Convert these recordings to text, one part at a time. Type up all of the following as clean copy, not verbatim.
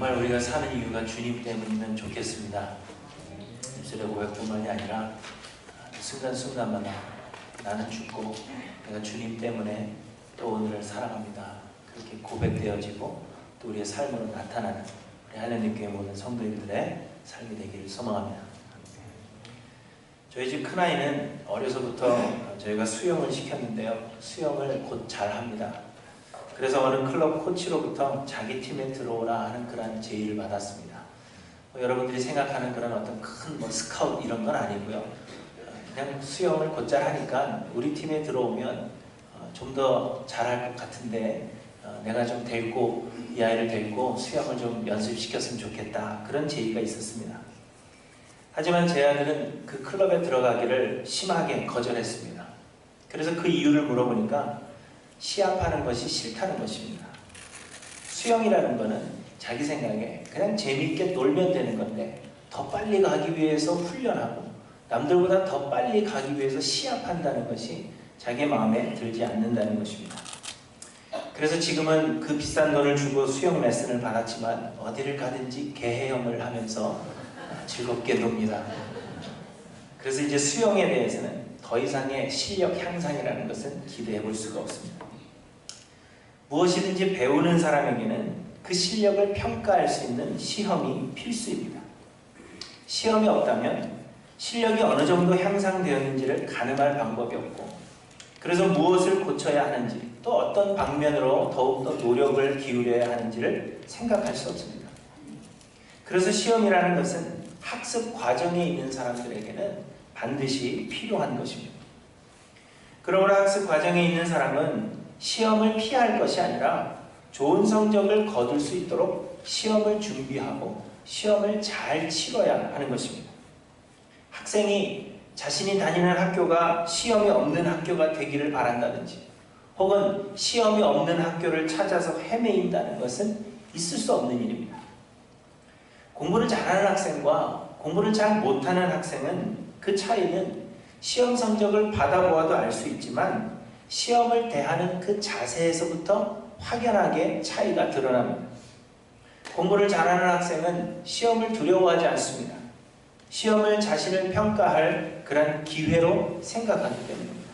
정말 우리가 사는 이유가 주님 때문이면 좋겠습니다. 입술의 고백뿐만이 아니라 순간순간마다 나는 죽고 내가 주님 때문에 또 오늘을 살아갑니다. 그렇게 고백되어지고 또 우리의 삶으로 나타나는 우리 하나님께 모든 성도님들의 삶이 되기를 소망합니다. 저희 집 큰아이는 어려서부터 저희가 수영을 시켰는데요. 수영을 곧 잘합니다. 그래서 어느 클럽 코치로부터 자기 팀에 들어오라 하는 그런 제의를 받았습니다. 여러분들이 생각하는 그런 어떤 큰 스카웃 이런 건 아니고요. 그냥 수영을 곧잘 하니까 우리 팀에 들어오면 좀 더 잘할 것 같은데 내가 좀 데리고 이 아이를 데리고 수영을 좀 연습시켰으면 좋겠다. 그런 제의가 있었습니다. 하지만 제 아들은 그 클럽에 들어가기를 심하게 거절했습니다. 그래서 그 이유를 물어보니까 시합하는 것이 싫다는 것입니다. 수영이라는 것은 자기 생각에 그냥 재미있게 놀면 되는 건데 더 빨리 가기 위해서 훈련하고 남들보다 더 빨리 가기 위해서 시합한다는 것이 자기 마음에 들지 않는다는 것입니다. 그래서 지금은 그 비싼 돈을 주고 수영 레슨을 받았지만 어디를 가든지 개헤엄을 하면서 즐겁게 놉니다. 그래서 이제 수영에 대해서는 더 이상의 실력 향상이라는 것은 기대해 볼 수가 없습니다. 무엇이든지 배우는 사람에게는 그 실력을 평가할 수 있는 시험이 필수입니다. 시험이 없다면 실력이 어느 정도 향상되었는지를 가늠할 방법이 없고, 그래서 무엇을 고쳐야 하는지 또 어떤 방면으로 더욱더 노력을 기울여야 하는지를 생각할 수 없습니다. 그래서 시험이라는 것은 학습 과정에 있는 사람들에게는 반드시 필요한 것입니다. 그러므로 학습 과정에 있는 사람은 시험을 피할 것이 아니라 좋은 성적을 거둘 수 있도록 시험을 준비하고 시험을 잘 치러야 하는 것입니다. 학생이 자신이 다니는 학교가 시험이 없는 학교가 되기를 바란다든지 혹은 시험이 없는 학교를 찾아서 헤매인다는 것은 있을 수 없는 일입니다. 공부를 잘하는 학생과 공부를 잘 못하는 학생은 그 차이는 시험 성적을 받아보아도 알 수 있지만 시험을 대하는 그 자세에서부터 확연하게 차이가 드러납니다. 공부를 잘하는 학생은 시험을 두려워하지 않습니다. 시험을 자신을 평가할 그런 기회로 생각하기 때문입니다.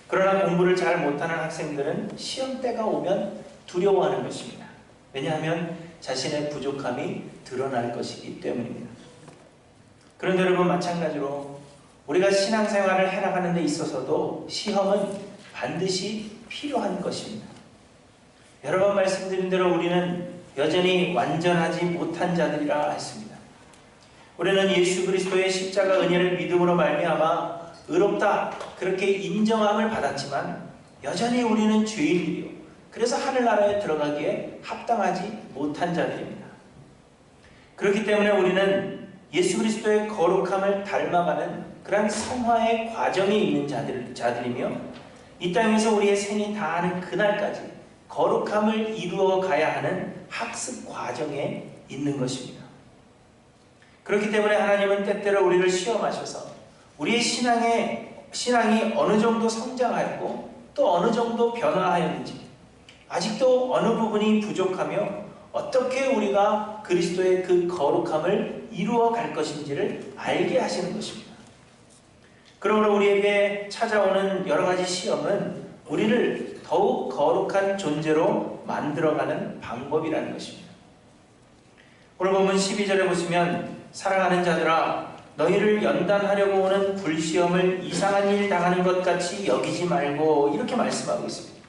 그러나 공부를 잘 못하는 학생들은 시험 때가 오면 두려워하는 것입니다. 왜냐하면 자신의 부족함이 드러날 것이기 때문입니다. 그런데 여러분, 마찬가지로 우리가 신앙생활을 해나가는 데 있어서도 시험은 반드시 필요한 것입니다. 여러 번 말씀드린 대로 우리는 여전히 완전하지 못한 자들이라 했습니다. 우리는 예수 그리스도의 십자가 은혜를 믿음으로 말미암아 의롭다 그렇게 인정함을 받았지만 여전히 우리는 죄인이요, 그래서 하늘나라에 들어가기에 합당하지 못한 자들입니다. 그렇기 때문에 우리는 예수 그리스도의 거룩함을 닮아가는 그런 성화의 과정에 있는 자들이며 이 땅에서 우리의 생이 다하는 그날까지 거룩함을 이루어 가야 하는 학습 과정에 있는 것입니다. 그렇기 때문에 하나님은 때때로 우리를 시험하셔서 우리의 신앙이 어느 정도 성장하였고 또 어느 정도 변화하였는지, 아직도 어느 부분이 부족하며 어떻게 우리가 그리스도의 그 거룩함을 이루어 갈 것인지를 알게 하시는 것입니다. 그러므로 우리에게 찾아오는 여러 가지 시험은 우리를 더욱 거룩한 존재로 만들어가는 방법이라는 것입니다. 오늘 본문 12절에 보시면 사랑하는 자들아 너희를 연단하려고 오는 불시험을 이상한 일 당하는 것 같이 여기지 말고, 이렇게 말씀하고 있습니다.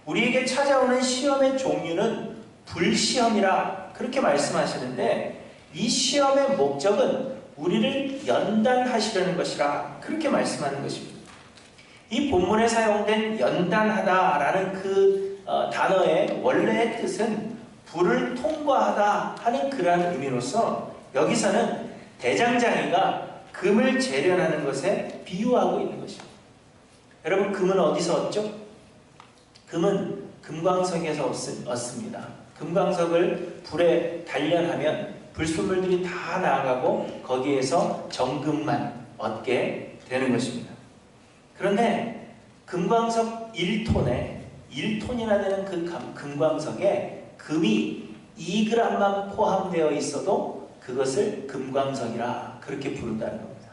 우리에게 찾아오는 시험의 종류는 불시험이라 그렇게 말씀하시는데 이 시험의 목적은 우리를 연단하시려는 것이라 그렇게 말씀하는 것입니다. 이 본문에 사용된 연단하다라는 그 단어의 원래의 뜻은 불을 통과하다 하는 그러한 의미로서 여기서는 대장장이가 금을 재련하는 것에 비유하고 있는 것입니다. 여러분, 금은 어디서 얻죠? 금은 금광석에서 얻습니다. 금광석을 불에 단련하면 불순물들이 다 나아가고 거기에서 정금만 얻게 되는 것입니다. 그런데 금광석 1톤에 1톤이나 되는 그 금광석에 금이 2g만 포함되어 있어도 그것을 금광석이라 그렇게 부른다는 겁니다.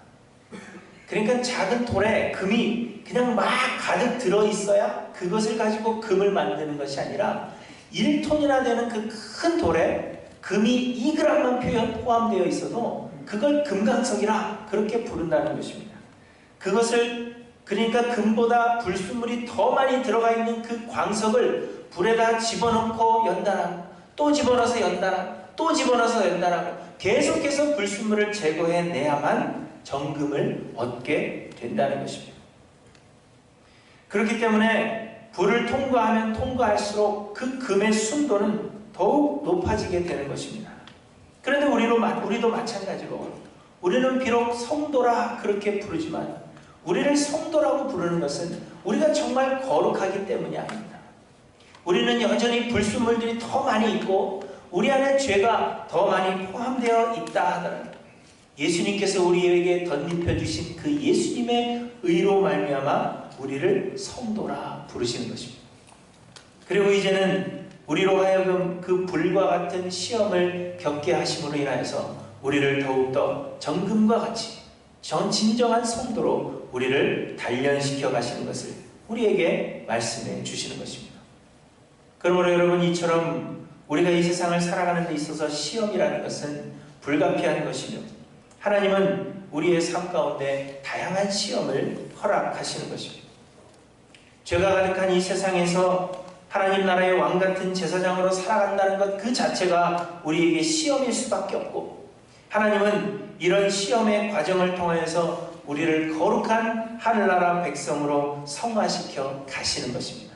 그러니까 작은 돌에 금이 그냥 막 가득 들어있어야 그것을 가지고 금을 만드는 것이 아니라 1톤이나 되는 그 큰 돌에 금이 2g만 포함되어 있어도 그걸 금광석이라 그렇게 부른다는 것입니다. 그것을 그러니까 금보다 불순물이 더 많이 들어가 있는 그 광석을 불에다 집어넣고 연단하고 또 집어넣어서 연단하고 또 집어넣어서 연단하고 계속해서 불순물을 제거해내야만 정금을 얻게 된다는 것입니다. 그렇기 때문에 불을 통과하면 통과할수록 그 금의 순도는 더욱 높아지게 되는 것입니다. 그런데 우리도 마찬가지로 우리는 비록 성도라 그렇게 부르지만 우리를 성도라고 부르는 것은 우리가 정말 거룩하기 때문이 아닙니다. 우리는 여전히 불순물들이 더 많이 있고 우리 안에 죄가 더 많이 포함되어 있다 하더라도 예수님께서 우리에게 덧입혀 주신 그 예수님의 의로 말미암아 우리를 성도라 부르시는 것입니다. 그리고 이제는 우리로 하여금 그 불과 같은 시험을 겪게 하심으로 인하여서 우리를 더욱더 정금과 같이 진정한 성도로 우리를 단련시켜 가시는 것을 우리에게 말씀해 주시는 것입니다. 그러므로 여러분, 이처럼 우리가 이 세상을 살아가는 데 있어서 시험이라는 것은 불가피한 것이며 하나님은 우리의 삶 가운데 다양한 시험을 허락하시는 것입니다. 죄가 가득한 이 세상에서 하나님 나라의 왕같은 제사장으로 살아간다는 것 그 자체가 우리에게 시험일 수밖에 없고 하나님은 이런 시험의 과정을 통하여서 우리를 거룩한 하늘나라 백성으로 성화시켜 가시는 것입니다.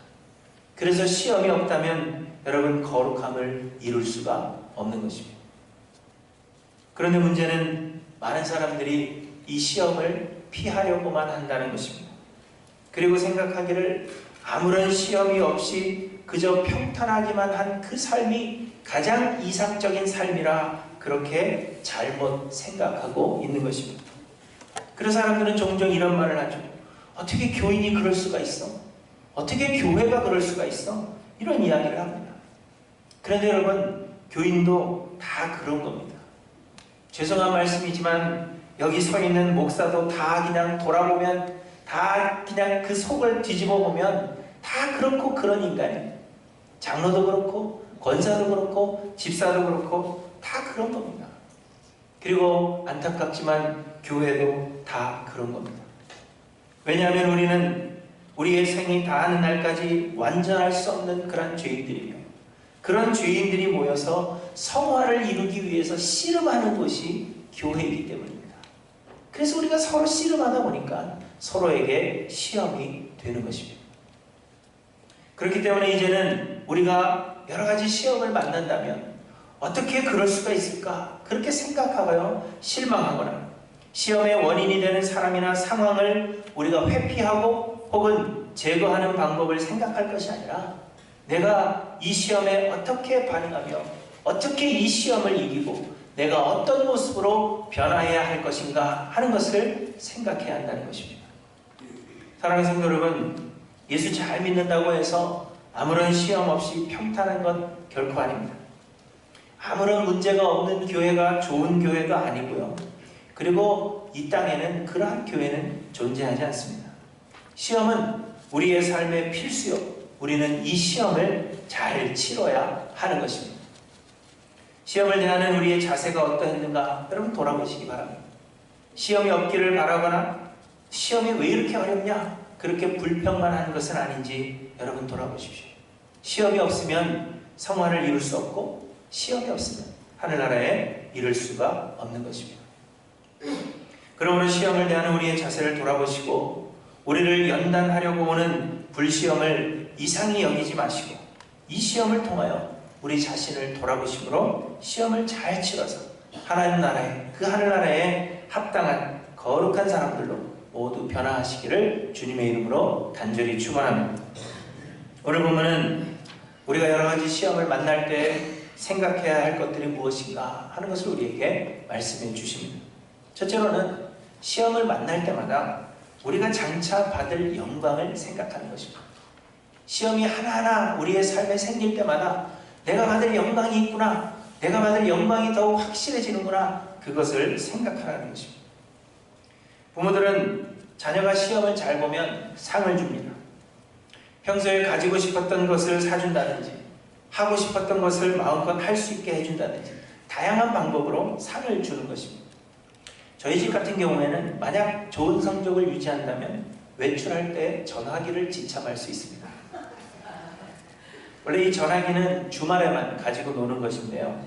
그래서 시험이 없다면 여러분 거룩함을 이룰 수가 없는 것입니다. 그런데 문제는 많은 사람들이 이 시험을 피하려고만 한다는 것입니다. 그리고 생각하기를 아무런 시험이 없이 그저 평탄하기만 한 그 삶이 가장 이상적인 삶이라 그렇게 잘못 생각하고 있는 것입니다. 그래서 사람들은 종종 이런 말을 하죠. 어떻게 교인이 그럴 수가 있어? 어떻게 교회가 그럴 수가 있어? 이런 이야기를 합니다. 그런데 여러분, 교인도 다 그런 겁니다. 죄송한 말씀이지만 여기 서 있는 목사도 다 그냥 돌아보면 다 그냥 그 속을 뒤집어 보면 다 그렇고 그런 인간이에요. 장로도 그렇고 권사도 그렇고 집사도 그렇고 다 그런 겁니다. 그리고 안타깝지만 교회도 다 그런 겁니다. 왜냐하면 우리는 우리의 생이 다하는 날까지 완전할 수 없는 그런 죄인들이며 그런 죄인들이 모여서 성화를 이루기 위해서 씨름하는 곳이 교회이기 때문입니다. 그래서 우리가 서로 씨름하다 보니까 서로에게 시험이 되는 것입니다. 그렇기 때문에 이제는 우리가 여러 가지 시험을 만난다면 어떻게 그럴 수가 있을까? 그렇게 생각하고요, 실망하거나 시험의 원인이 되는 사람이나 상황을 우리가 회피하고 혹은 제거하는 방법을 생각할 것이 아니라 내가 이 시험에 어떻게 반응하며 어떻게 이 시험을 이기고 내가 어떤 모습으로 변화해야 할 것인가 하는 것을 생각해야 한다는 것입니다. 사랑하는 성도 여러분, 예수 잘 믿는다고 해서 아무런 시험 없이 평탄한 것 결코 아닙니다. 아무런 문제가 없는 교회가 좋은 교회도 아니고요. 그리고 이 땅에는 그러한 교회는 존재하지 않습니다. 시험은 우리의 삶의 필수요. 우리는 이 시험을 잘 치러야 하는 것입니다. 시험을 대하는 우리의 자세가 어떠했는가 여러분 돌아보시기 바랍니다. 시험이 없기를 바라거나 시험이 왜 이렇게 어렵냐 그렇게 불평만 하는 것은 아닌지 여러분 돌아보십시오. 시험이 없으면 성화를 이룰 수 없고 시험이 없으면 하늘나라에 이룰 수가 없는 것입니다. 그러므로 시험을 대하는 우리의 자세를 돌아보시고 우리를 연단하려고 오는 불시험을 이상히 여기지 마시고 이 시험을 통하여 우리 자신을 돌아보심으로 시험을 잘 치러서 하나님 나라에 그 하늘나라에 합당한 거룩한 사람들로 모두 변화하시기를 주님의 이름으로 간절히 축원합니다. 오늘 보면은 우리가 여러 가지 시험을 만날 때 생각해야 할 것들이 무엇인가 하는 것을 우리에게 말씀해 주십니다. 첫째로는 시험을 만날 때마다 우리가 장차 받을 영광을 생각하는 것입니다. 시험이 하나하나 우리의 삶에 생길 때마다 내가 받을 영광이 있구나. 내가 받을 영광이 더욱 확실해지는구나. 그것을 생각하라는 것입니다. 부모들은 자녀가 시험을 잘 보면 상을 줍니다. 평소에 가지고 싶었던 것을 사준다든지 하고 싶었던 것을 마음껏 할 수 있게 해준다든지 다양한 방법으로 상을 주는 것입니다. 저희 집 같은 경우에는 만약 좋은 성적을 유지한다면 외출할 때 전화기를 지참할 수 있습니다. 원래 이 전화기는 주말에만 가지고 노는 것인데요.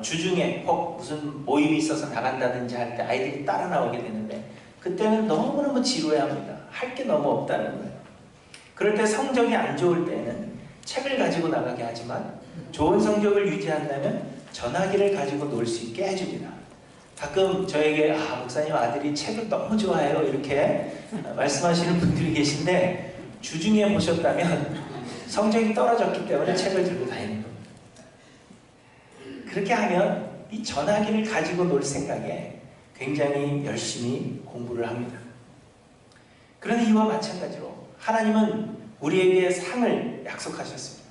주중에 혹 무슨 모임이 있어서 나간다든지 할 때 아이들이 따라 나오게 되는데 그때는 너무너무 지루해합니다. 할 게 너무 없다는 거예요. 그럴 때 성적이 안 좋을 때는 책을 가지고 나가게 하지만 좋은 성적을 유지한다면 전화기를 가지고 놀 수 있게 해줍니다. 가끔 저에게 목사님 아들이 책을 너무 좋아해요 이렇게 말씀하시는 분들이 계신데 주중에 보셨다면 성적이 떨어졌기 때문에 책을 들고 다니는 겁니다. 그렇게 하면 이 전화기를 가지고 놀 생각에 굉장히 열심히 공부를 합니다. 그런데 이와 마찬가지로 하나님은 우리에게 상을 약속하셨습니다.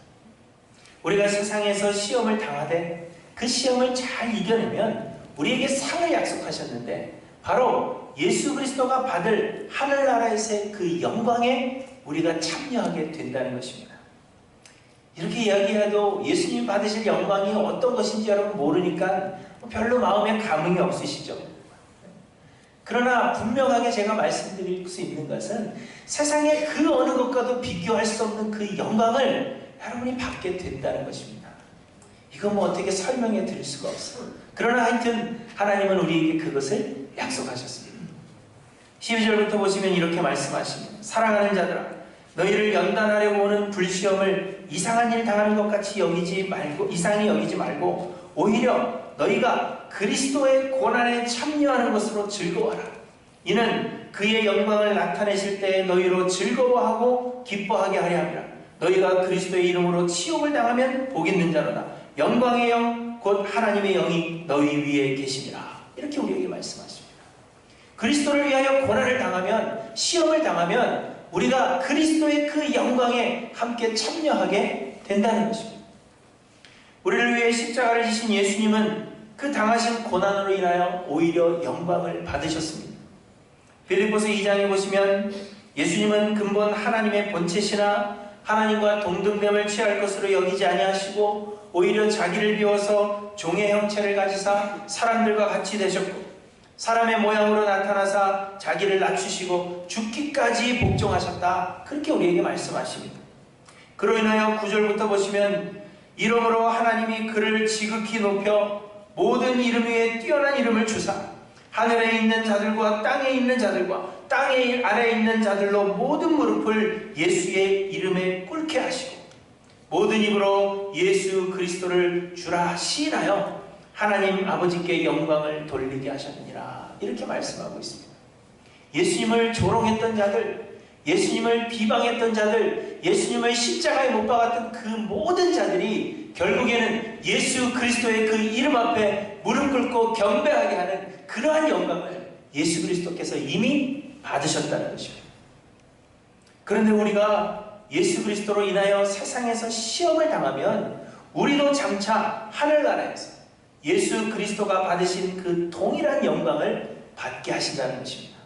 우리가 세상에서 시험을 당하되 그 시험을 잘 이겨내면 우리에게 상을 약속하셨는데 바로 예수 그리스도가 받을 하늘나라에서의 그 영광에 우리가 참여하게 된다는 것입니다. 이렇게 이야기해도 예수님 받으실 영광이 어떤 것인지 여러분 모르니까 별로 마음에 감흥이 없으시죠? 그러나 분명하게 제가 말씀드릴 수 있는 것은 세상의 그 어느 것과도 비교할 수 없는 그 영광을 여러분이 받게 된다는 것입니다. 이건 뭐 어떻게 설명해 드릴 수가 없어요. 그러나 하여튼 하나님은 우리에게 그것을 약속하셨습니다. 12절부터 보시면 이렇게 말씀하십니다. 사랑하는 자들아 너희를 연단하려고 오는 불시험을 이상한 일 당하는 것 같이 이상히 여기지 말고 오히려 너희가 그리스도의 고난에 참여하는 것으로 즐거워하라. 이는 그의 영광을 나타내실 때에 너희로 즐거워하고 기뻐하게 하려 함이라. 너희가 그리스도의 이름으로 치욕을 당하면 복 있는 자로다. 영광의 영 곧 하나님의 영이 너희 위에 계시니라. 이렇게 우리에게 말씀하십니다. 그리스도를 위하여 고난을 당하면 시험을 당하면 우리가 그리스도의 그 영광에 함께 참여하게 된다는 것입니다. 우리를 위해 십자가를 지신 예수님은 그 당하신 고난으로 인하여 오히려 영광을 받으셨습니다. 빌립보서 2장에 보시면 예수님은 근본 하나님의 본체시나 하나님과 동등됨을 취할 것으로 여기지 아니하시고 오히려 자기를 비워서 종의 형체를 가지사 사람들과 같이 되셨고 사람의 모양으로 나타나사 자기를 낮추시고 죽기까지 복종하셨다. 그렇게 우리에게 말씀하십니다. 그로 인하여 9절부터 보시면 이러므로 하나님이 그를 지극히 높여 모든 이름 위에 뛰어난 이름을 주사 하늘에 있는 자들과 땅에 있는 자들과 땅의 아래에 있는 자들로 모든 무릎을 예수의 이름에 꿇게 하시고 모든 입으로 예수 그리스도를 주라 시인하여 하나님 아버지께 영광을 돌리게 하셨느니라. 이렇게 말씀하고 있습니다. 예수님을 조롱했던 자들, 예수님을 비방했던 자들, 예수님을 십자가에 못 박았던 그 모든 자들이 결국에는 예수 그리스도의 그 이름 앞에 무릎 꿇고 경배하게 하는 그러한 영광을 예수 그리스도께서 이미 받으셨다는 것입니다. 그런데 우리가 예수 그리스도로 인하여 세상에서 시험을 당하면 우리도 장차 하늘나라에서 예수 그리스도가 받으신 그 동일한 영광을 받게 하신다는 것입니다.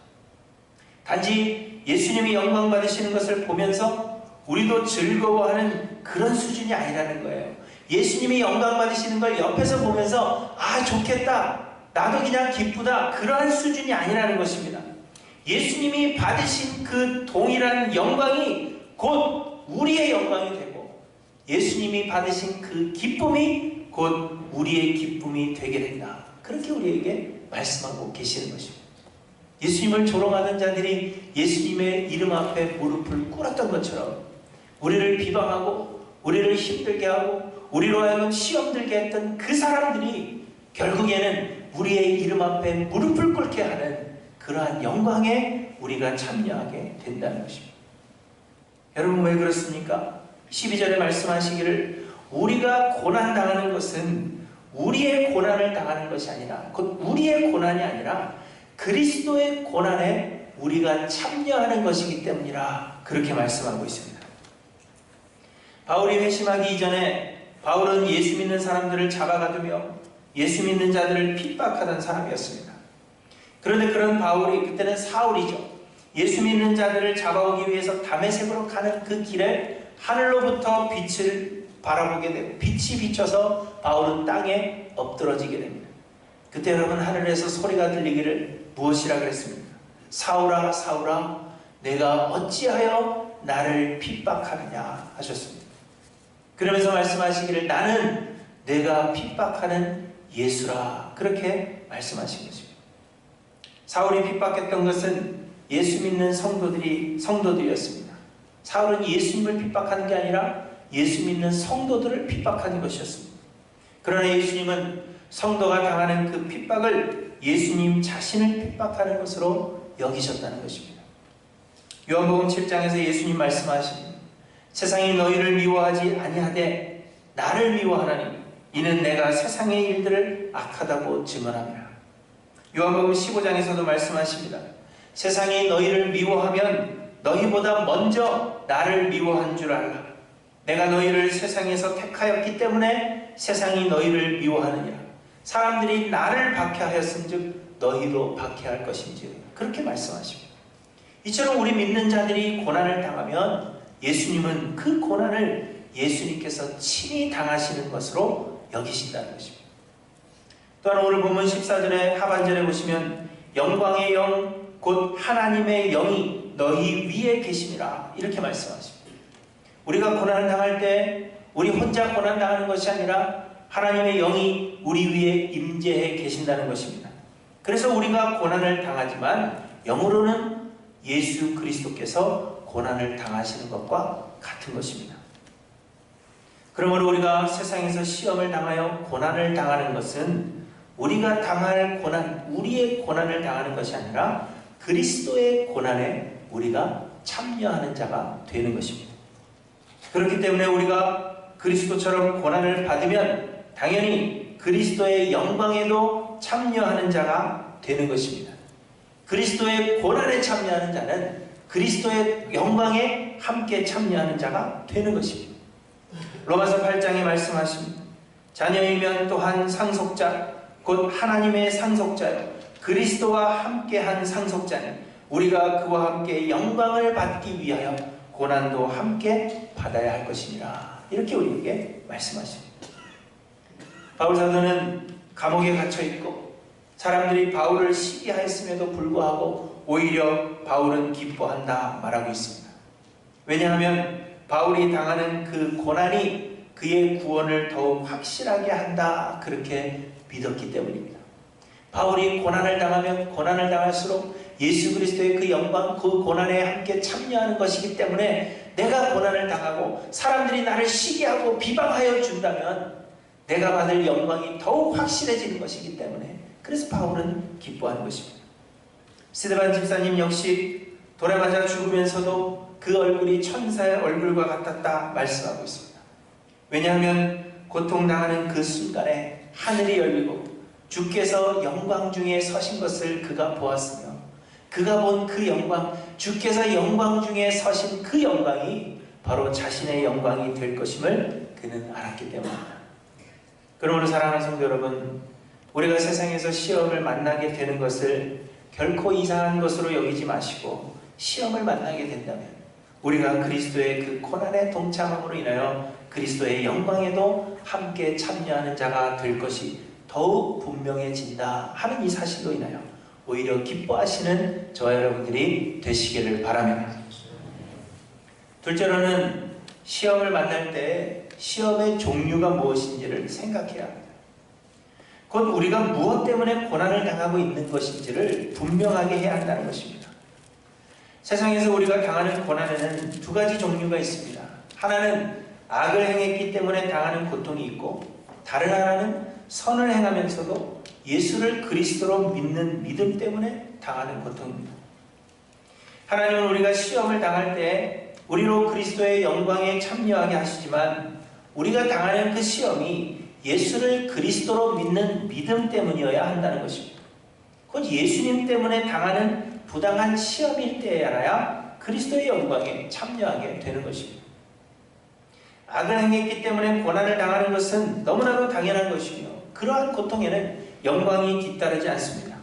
단지 예수님이 영광 받으시는 것을 보면서 우리도 즐거워하는 그런 수준이 아니라는 거예요. 예수님이 영광 받으시는 걸 옆에서 보면서 좋겠다, 나도 그냥 기쁘다, 그러한 수준이 아니라는 것입니다. 예수님이 받으신 그 동일한 영광이 곧 우리의 영광이 되고 예수님이 받으신 그 기쁨이 곧 우리의 기쁨이 되게 된다. 그렇게 우리에게 말씀하고 계시는 것입니다. 예수님을 조롱하는 자들이 예수님의 이름 앞에 무릎을 꿇었던 것처럼 우리를 비방하고 우리를 힘들게 하고 우리로 하여금 시험 들게 했던 그 사람들이 결국에는 우리의 이름 앞에 무릎을 꿇게 하는 그러한 영광에 우리가 참여하게 된다는 것입니다. 여러분 왜 그렇습니까? 12절에 말씀하시기를 우리가 고난당하는 것은 우리의 고난을 당하는 것이 아니라 곧 우리의 고난이 아니라 그리스도의 고난에 우리가 참여하는 것이기 때문이라 그렇게 말씀하고 있습니다. 바울이 회심하기 이전에 바울은 예수 믿는 사람들을 잡아가두며 예수 믿는 자들을 핍박하던 사람이었습니다. 그런데 그런 바울이, 그때는 사울이죠, 예수 믿는 자들을 잡아오기 위해서 다메섹으로 가는 그 길에 하늘로부터 빛을 바라보게 되고 빛이 비춰서 바울은 땅에 엎드러지게 됩니다. 그때 여러분, 하늘에서 소리가 들리기를 무엇이라 그랬습니까? 사울아 사울아 내가 어찌하여 나를 핍박하느냐 하셨습니다. 그러면서 말씀하시기를 나는 내가 핍박하는 예수라, 그렇게 말씀하신 것입니다. 사울이 핍박했던 것은 예수 믿는 성도들이었습니다. 사울은 예수님을 핍박하는 게 아니라 예수 믿는 성도들을 핍박하는 것이었습니다. 그러나 예수님은 성도가 당하는 그 핍박을 예수님 자신을 핍박하는 것으로 여기셨다는 것입니다. 요한복음 7장에서 예수님 말씀하십니다. 세상이 너희를 미워하지 아니하되 나를 미워하나니 이는 내가 세상의 일들을 악하다고 증언함이라. 요한복음 15장에서도 말씀하십니다. 세상이 너희를 미워하면 너희보다 먼저 나를 미워한 줄 알라. 내가 너희를 세상에서 택하였기 때문에 세상이 너희를 미워하느니라. 사람들이 나를 박해하였은즉 너희도 박해할 것인지, 그렇게 말씀하십니다. 이처럼 우리 믿는 자들이 고난을 당하면 예수님은 그 고난을 예수님께서 친히 당하시는 것으로 여기신다는 것입니다. 또한 오늘 본문 14절의 하반절에 보시면 영광의 영 곧 하나님의 영이 너희 위에 계심이라, 이렇게 말씀하십니다. 우리가 고난을 당할 때 우리 혼자 고난 당하는 것이 아니라 하나님의 영이 우리 위에 임재해 계신다는 것입니다. 그래서 우리가 고난을 당하지만 영으로는 예수 그리스도께서 고난을 당하시는 것과 같은 것입니다. 그러므로 우리가 세상에서 시험을 당하여 고난을 당하는 것은 우리가 당할 고난, 우리의 고난을 당하는 것이 아니라 그리스도의 고난에 우리가 참여하는 자가 되는 것입니다. 그렇기 때문에 우리가 그리스도처럼 고난을 받으면 당연히 그리스도의 영광에도 참여하는 자가 되는 것입니다. 그리스도의 고난에 참여하는 자는 그리스도의 영광에 함께 참여하는 자가 되는 것입니다. 로마서 8장에 말씀하십니다. 자녀이면 또한 상속자 곧 하나님의 상속자요 그리스도와 함께한 상속자니 우리가 그와 함께 영광을 받기 위하여 고난도 함께 받아야 할 것이니라, 이렇게 우리에게 말씀하십니다. 바울 사도는 감옥에 갇혀있고 사람들이 바울을 시기하였음에도 불구하고 오히려 바울은 기뻐한다 말하고 있습니다. 왜냐하면 바울이 당하는 그 고난이 그의 구원을 더욱 확실하게 한다, 그렇게 믿었기 때문입니다. 바울이 고난을 당하면 고난을 당할수록 예수 그리스도의 그 영광, 그 고난에 함께 참여하는 것이기 때문에 내가 고난을 당하고 사람들이 나를 시기하고 비방하여 준다면 내가 받을 영광이 더욱 확실해지는 것이기 때문에, 그래서 바울은 기뻐하는 것입니다. 스데반 집사님 역시 돌에 맞아 죽으면서도 그 얼굴이 천사의 얼굴과 같았다 말씀하고 있습니다. 왜냐하면 고통당하는 그 순간에 하늘이 열리고 주께서 영광 중에 서신 것을 그가 보았으며 그가 본 그 영광, 주께서 영광 중에 서신 그 영광이 바로 자신의 영광이 될 것임을 그는 알았기 때문입니다. 그러므로 사랑하는 성도 여러분, 우리가 세상에서 시험을 만나게 되는 것을 결코 이상한 것으로 여기지 마시고 시험을 만나게 된다면 우리가 그리스도의 그 고난에 동참함으로 인하여 그리스도의 영광에도 함께 참여하는 자가 될 것이 더욱 분명해진다 하는 이 사실로 인하여 오히려 기뻐하시는 저와 여러분들이 되시기를 바라며, 둘째로는 시험을 만날 때 시험의 종류가 무엇인지를 생각해야 합니다. 곧 우리가 무엇 때문에 고난을 당하고 있는 것인지를 분명하게 해야 한다는 것입니다. 세상에서 우리가 당하는 고난에는 두 가지 종류가 있습니다. 하나는 악을 행했기 때문에 당하는 고통이 있고, 다른 하나는 선을 행하면서도 예수를 그리스도로 믿는 믿음 때문에 당하는 고통입니다. 하나님은 우리가 시험을 당할 때 우리로 그리스도의 영광에 참여하게 하시지만 우리가 당하는 그 시험이 예수를 그리스도로 믿는 믿음 때문이어야 한다는 것입니다. 곧 예수님 때문에 당하는 부당한 시험일 때에야 그리스도의 영광에 참여하게 되는 것입니다. 악을 행했기 때문에 고난을 당하는 것은 너무나도 당연한 것이며 그러한 고통에는 영광이 뒤따르지 않습니다.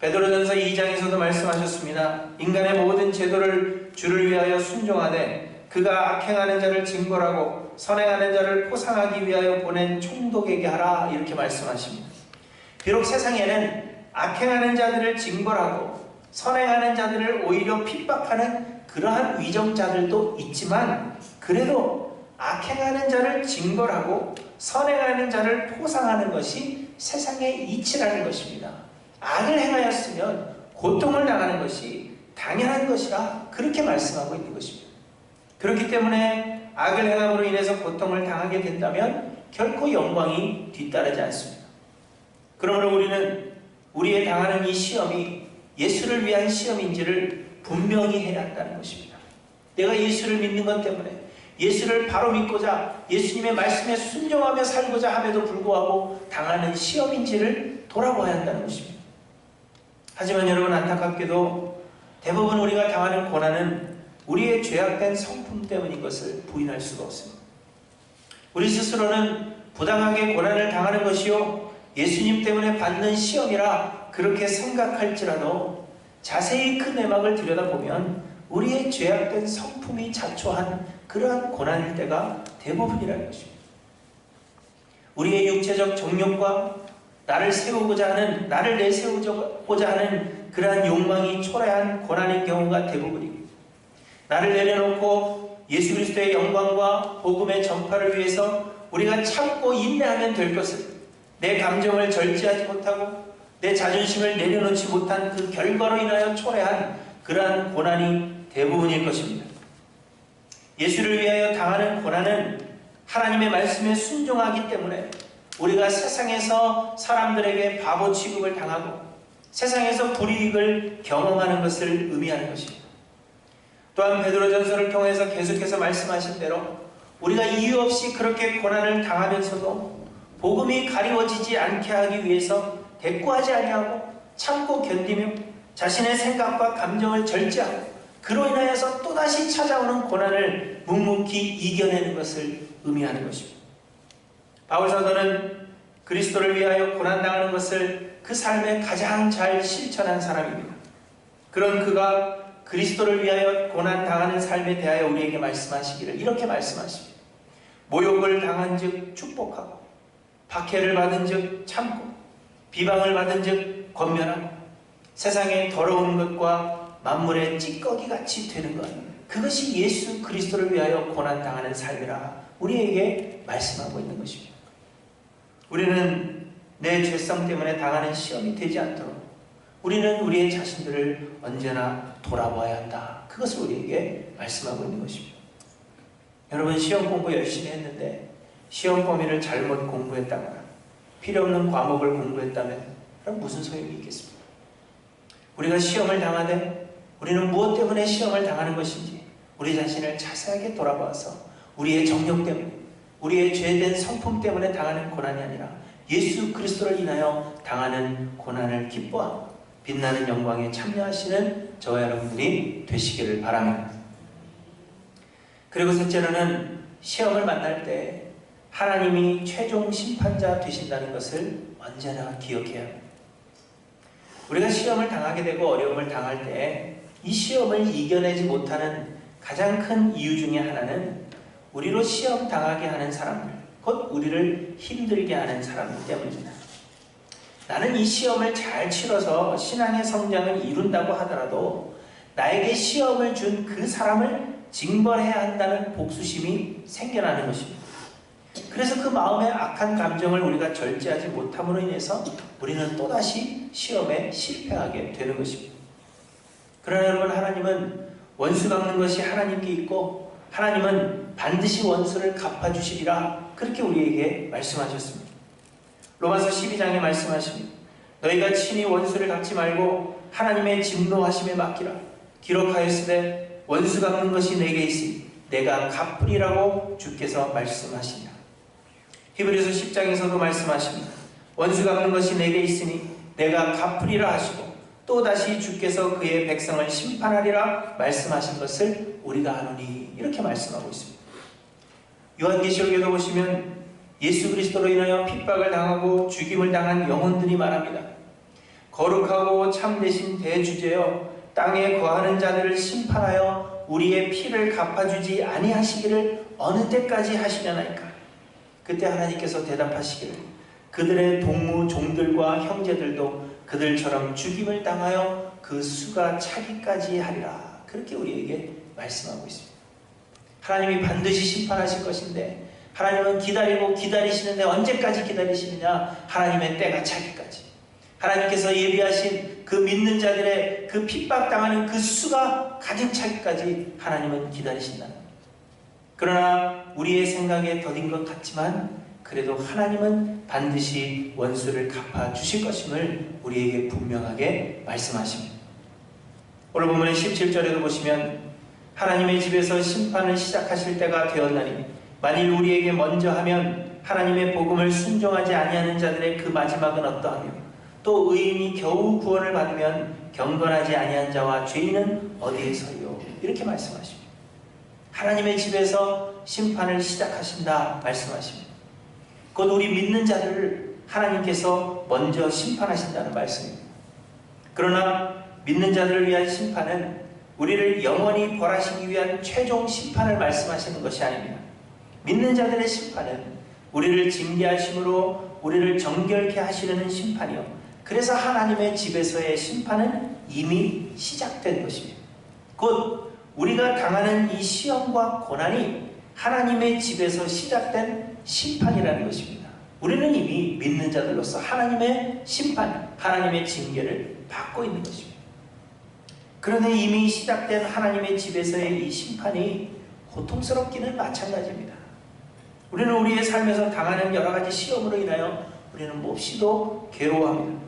베드로전서 2장에서도 말씀하셨습니다. 인간의 모든 제도를 주를 위하여 순종하되 그가 악행하는 자를 징벌하고 선행하는 자를 포상하기 위하여 보낸 총독에게 하라, 이렇게 말씀하십니다. 비록 세상에는 악행하는 자들을 징벌하고 선행하는 자들을 오히려 핍박하는 그러한 위정자들도 있지만, 그래도 악행하는 자를 징벌하고 선행하는 자를 포상하는 것이 세상의 이치라는 것입니다. 악을 행하였으면 고통을 당하는 것이 당연한 것이라 그렇게 말씀하고 있는 것입니다. 그렇기 때문에 악을 행함으로 인해서 고통을 당하게 된다면 결코 영광이 뒤따르지 않습니다. 그러므로 우리는 우리의 당하는 이 시험이 예수를 위한 시험인지를 분명히 해야 한다는 것입니다. 내가 예수를 믿는 것 때문에, 예수를 바로 믿고자 예수님의 말씀에 순종하며 살고자 함에도 불구하고 당하는 시험인지를 돌아봐야 한다는 것입니다. 하지만 여러분, 안타깝게도 대부분 우리가 당하는 고난은 우리의 죄악된 성품 때문인 것을 부인할 수가 없습니다. 우리 스스로는 부당하게 고난을 당하는 것이요 예수님 때문에 받는 시험이라 그렇게 생각할지라도 자세히 그 내막을 들여다보면 우리의 죄악된 성품이 자초한 그러한 고난일 때가 대부분이라는 것입니다. 우리의 육체적 정욕과 나를 세우고자 하는, 나를 내세우고자 하는 그러한 욕망이 초래한 고난인 경우가 대부분입니다. 나를 내려놓고 예수 그리스도의 영광과 복음의 전파를 위해서 우리가 참고 인내하면 될 것을, 내 감정을 절제하지 못하고 내 자존심을 내려놓지 못한 그 결과로 인하여 초래한 그러한 고난이 대부분일 것입니다. 예수를 위하여 당하는 고난은 하나님의 말씀에 순종하기 때문에 우리가 세상에서 사람들에게 바보 취급을 당하고 세상에서 불이익을 경험하는 것을 의미하는 것입니다. 또한 베드로전서를 통해서 계속해서 말씀하신 대로 우리가 이유 없이 그렇게 고난을 당하면서도 복음이 가리워지지 않게 하기 위해서 대꾸하지 아니하고 참고 견디며 자신의 생각과 감정을 절제하고 그로 인하여서 또다시 찾아오는 고난을 묵묵히 이겨내는 것을 의미하는 것입니다. 바울사도는 그리스도를 위하여 고난당하는 것을 그 삶에 가장 잘 실천한 사람입니다. 그런 그가 그리스도를 위하여 고난당하는 삶에 대하여 우리에게 말씀하시기를 이렇게 말씀하십니다. 모욕을 당한 즉 축복하고 박해를 받은 즉 참고 비방을 받은 즉 권면하고 세상의 더러운 것과 만물의 찌꺼기같이 되는 것, 그것이 예수 그리스도를 위하여 고난당하는 삶이라 우리에게 말씀하고 있는 것입니다. 우리는 내 죄성 때문에 당하는 시험이 되지 않도록 우리는 우리의 자신들을 언제나 돌아봐야 한다. 그것을 우리에게 말씀하고 있는 것입니다. 여러분, 시험 공부 열심히 했는데 시험 범위를 잘못 공부했다거나 필요 없는 과목을 공부했다면 그럼 무슨 소용이 있겠습니까? 우리가 시험을 당하되 우리는 무엇 때문에 시험을 당하는 것인지 우리 자신을 자세하게 돌아봐서 우리의 정욕 때문에, 우리의 죄된 성품 때문에 당하는 고난이 아니라 예수 그리스도를 인하여 당하는 고난을 기뻐하고 빛나는 영광에 참여하시는 저와 여러분들이 되시기를 바랍니다. 그리고 셋째로는 시험을 만날 때 하나님이 최종 심판자 되신다는 것을 언제나 기억해야 합니다. 우리가 시험을 당하게 되고 어려움을 당할 때 이 시험을 이겨내지 못하는 가장 큰 이유 중에 하나는 우리로 시험 당하게 하는 사람들, 곧 우리를 힘들게 하는 사람들 때문입니다. 나는 이 시험을 잘 치러서 신앙의 성장을 이룬다고 하더라도 나에게 시험을 준 그 사람을 징벌해야 한다는 복수심이 생겨나는 것입니다. 그래서 그 마음의 악한 감정을 우리가 절제하지 못함으로 인해서 우리는 또다시 시험에 실패하게 되는 것입니다. 그러나 여러분, 하나님은 원수 갚는 것이 하나님께 있고 하나님은 반드시 원수를 갚아주시리라 그렇게 우리에게 말씀하셨습니다. 로마서 12장에 말씀하십니다. 너희가 친히 원수를 갚지 말고 하나님의 진노하심에 맡기라. 기록하였으되 원수 갚는 것이 내게 있으니 내가 갚으리라고 주께서 말씀하시니라. 히브리서 10장에서도 말씀하십니다. 원수 갚는 것이 내게 있으니 내가 갚으리라 하시고 또다시 주께서 그의 백성을 심판하리라 말씀하신 것을 우리가 아노니, 이렇게 말씀하고 있습니다. 요한계시록에도 보시면 예수 그리스도로 인하여 핍박을 당하고 죽임을 당한 영혼들이 말합니다. 거룩하고 참되신 대주제여, 땅에 거하는 자들을 심판하여 우리의 피를 갚아주지 아니하시기를 어느 때까지 하시려나이까. 그때 하나님께서 대답하시기를 그들의 동무 종들과 형제들도 그들처럼 죽임을 당하여 그 수가 차기까지 하리라. 그렇게 우리에게 말씀하고 있습니다. 하나님이 반드시 심판하실 것인데, 하나님은 기다리고 기다리시는데 언제까지 기다리시느냐? 하나님의 때가 차기까지. 하나님께서 예비하신 그 믿는 자들의 그 핍박당하는 그 수가 가득 차기까지 하나님은 기다리신다는 겁니다. 그러나 우리의 생각에 더딘 것 같지만 그래도 하나님은 반드시 원수를 갚아주실 것임을 우리에게 분명하게 말씀하십니다. 오늘 본문의 17절에도 보시면 하나님의 집에서 심판을 시작하실 때가 되었나니 만일 우리에게 먼저 하면 하나님의 복음을 순종하지 아니하는 자들의 그 마지막은 어떠하며 또 의인이 겨우 구원을 받으면 경건하지 아니한 자와 죄인은 어디에서요? 이렇게 말씀하십니다. 하나님의 집에서 심판을 시작하신다 말씀하십니다. 곧 우리 믿는 자들을 하나님께서 먼저 심판하신다는 말씀입니다. 그러나 믿는 자들을 위한 심판은 우리를 영원히 벌하시기 위한 최종 심판을 말씀하시는 것이 아닙니다. 믿는 자들의 심판은 우리를 징계하심으로 우리를 정결케 하시려는 심판이요, 그래서 하나님의 집에서의 심판은 이미 시작된 것입니다. 곧 우리가 당하는 이 시험과 고난이 하나님의 집에서 시작된 심판이라는 것입니다. 우리는 이미 믿는 자들로서 하나님의 심판, 하나님의 징계를 받고 있는 것입니다. 그런데 이미 시작된 하나님의 집에서의 이 심판이 고통스럽기는 마찬가지입니다. 우리는 우리의 삶에서 당하는 여러 가지 시험으로 인하여 우리는 몹시도 괴로워합니다.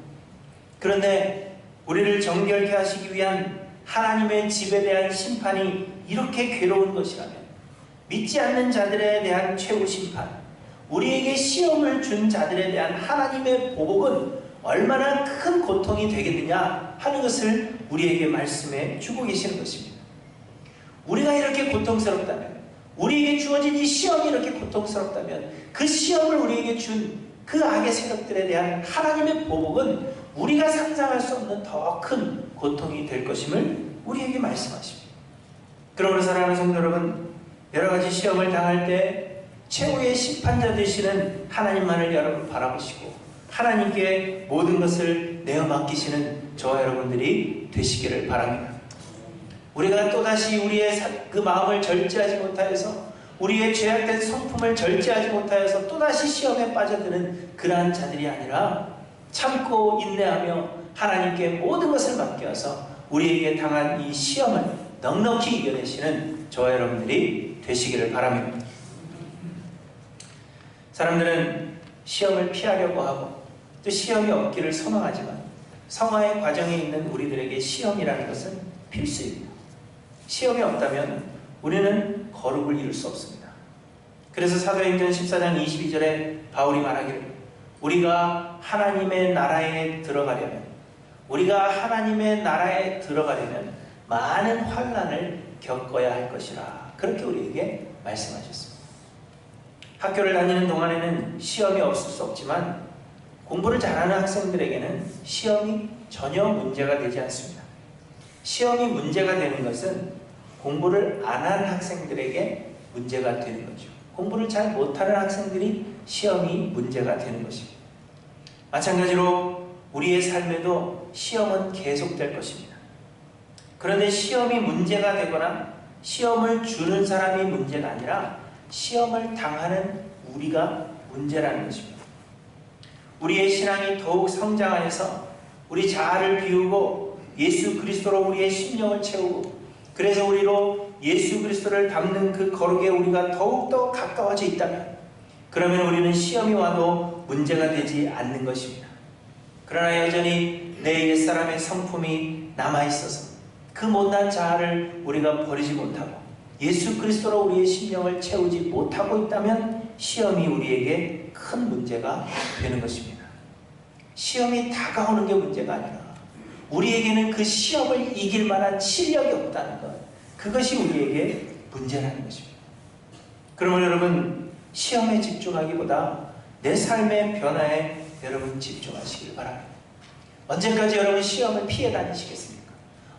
그런데 우리를 정결케 하시기 위한 하나님의 집에 대한 심판이 이렇게 괴로운 것이라면 믿지 않는 자들에 대한 최후 심판, 우리에게 시험을 준 자들에 대한 하나님의 보복은 얼마나 큰 고통이 되겠느냐 하는 것을 우리에게 말씀해 주고 계시는 것입니다. 우리가 이렇게 고통스럽다면, 우리에게 주어진 이 시험이 이렇게 고통스럽다면 그 시험을 우리에게 준 그 악의 세력들에 대한 하나님의 보복은 우리가 상상할 수 없는 더 큰 고통이 될 것임을 우리에게 말씀하십니다. 그러므로 사랑하는 성도 여러분, 여러 가지 시험을 당할 때 최후의 심판자 되시는 하나님만을 여러분 바라보시고 하나님께 모든 것을 내어 맡기시는 저와 여러분들이 되시기를 바랍니다. 우리가 또다시 우리의 그 마음을 절제하지 못하여서, 우리의 죄악된 성품을 절제하지 못하여서 또다시 시험에 빠져드는 그러한 자들이 아니라 참고 인내하며 하나님께 모든 것을 맡겨서 우리에게 당한 이 시험을 넉넉히 이겨내시는 저와 여러분들이 되시기를 바랍니다. 사람들은 시험을 피하려고 하고 또 시험이 없기를 소망하지만 성화의 과정에 있는 우리들에게 시험이라는 것은 필수입니다. 시험이 없다면 우리는 거룩을 이룰 수 없습니다. 그래서 사도행전 14장 22절에 바울이 말하기를 우리가 하나님의 나라에 들어가려면 많은 환난을 겪어야 할 것이라, 그렇게 우리에게 말씀하셨습니다. 학교를 다니는 동안에는 시험이 없을 수 없지만 공부를 잘하는 학생들에게는 시험이 전혀 문제가 되지 않습니다. 시험이 문제가 되는 것은 공부를 안 한 학생들에게 문제가 되는 거죠. 공부를 잘 못하는 학생들이 시험이 문제가 되는 것입니다. 마찬가지로 우리의 삶에도 시험은 계속될 것입니다. 그런데 시험이 문제가 되거나 시험을 주는 사람이 문제가 아니라 시험을 당하는 우리가 문제라는 것입니다. 우리의 신앙이 더욱 성장하여서 우리 자아를 비우고 예수 그리스도로 우리의 심령을 채우고, 그래서 우리로 예수 그리스도를 닮는 그 거룩에 우리가 더욱더 가까워져 있다면, 그러면 우리는 시험이 와도 문제가 되지 않는 것입니다. 그러나 여전히 내 옛사람의 성품이 남아있어서 그 못난 자아를 우리가 버리지 못하고 예수 그리스도로 우리의 심령을 채우지 못하고 있다면 시험이 우리에게 큰 문제가 되는 것입니다. 시험이 다가오는 게 문제가 아니라 우리에게는 그 시험을 이길 만한 실력이 없다는 것, 그것이 우리에게 문제라는 것입니다. 그러면 여러분, 시험에 집중하기보다 내 삶의 변화에 여러분 집중하시길 바랍니다. 언제까지 여러분 시험을 피해 다니시겠습니까?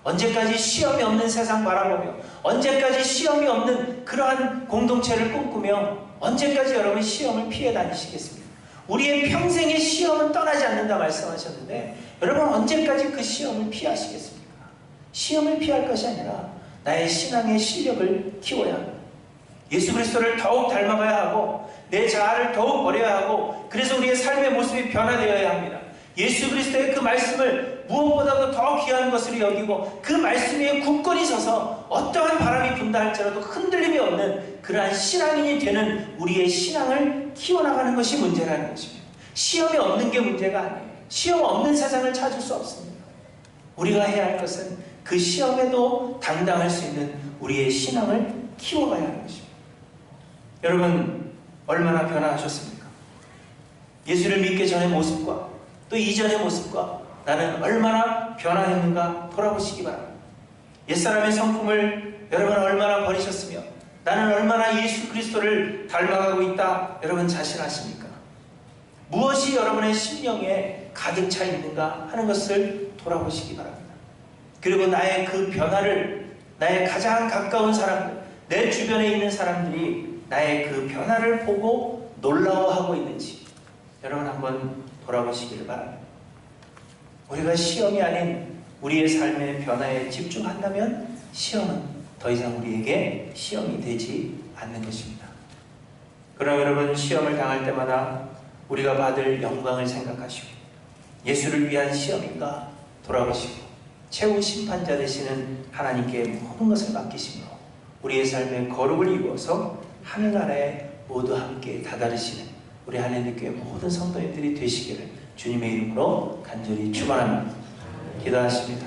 언제까지 시험이 없는 세상 바라보며, 언제까지 시험이 없는 그러한 공동체를 꿈꾸며, 언제까지 여러분 시험을 피해 다니시겠습니까? 우리의 평생의 시험은 떠나지 않는다 말씀하셨는데, 여러분 언제까지 그 시험을 피하시겠습니까? 시험을 피할 것이 아니라 나의 신앙의 실력을 키워야 합니다. 예수 그리스도를 더욱 닮아가야 하고, 내 자아를 더욱 버려야 하고, 그래서 우리의 삶의 모습이 변화되어야 합니다. 예수 그리스도의 그 말씀을 무엇보다도 더 귀한 것으로 여기고, 그 말씀 위에 굳건히 서서 어떠한 바람이 분다 할지라도 흔들림이 없는 그러한 신앙인이 되는 우리의 신앙을 키워나가는 것이 문제라는 것입니다. 시험이 없는 게 문제가 아니에요. 시험 없는 세상을 찾을 수 없습니다. 우리가 해야 할 것은 그 시험에도 당당할 수 있는 우리의 신앙을 키워가야 하는 것입니다. 여러분 얼마나 변화하셨습니까? 예수를 믿기 전의 모습과 또 이전의 모습과 나는 얼마나 변화했는가 돌아보시기 바랍니다. 옛사람의 성품을 여러분 얼마나 버리셨으며 나는 얼마나 예수 그리스도를 닮아가고 있다 여러분 자신하십니까? 무엇이 여러분의 심령에 가득 차 있는가 하는 것을 돌아보시기 바랍니다. 그리고 나의 그 변화를 나의 가장 가까운 사람들, 내 주변에 있는 사람들이 나의 그 변화를 보고 놀라워하고 있는지 여러분 한번 돌아보시기를 바랍니다. 우리가 시험이 아닌 우리의 삶의 변화에 집중한다면 시험은 더 이상 우리에게 시험이 되지 않는 것입니다. 그러나 여러분 시험을 당할 때마다 우리가 받을 영광을 생각하시고 예수를 위한 시험인가 돌아보시고 최후 심판자 되시는 하나님께 모든 것을 맡기시며 우리의 삶의 거룩을 이루어서 하늘나라에 모두 함께 다다르시는 우리 하나님께 모든 성도님들이 되시기를 주님의 이름으로 간절히 축원합니다. 기도하십니다.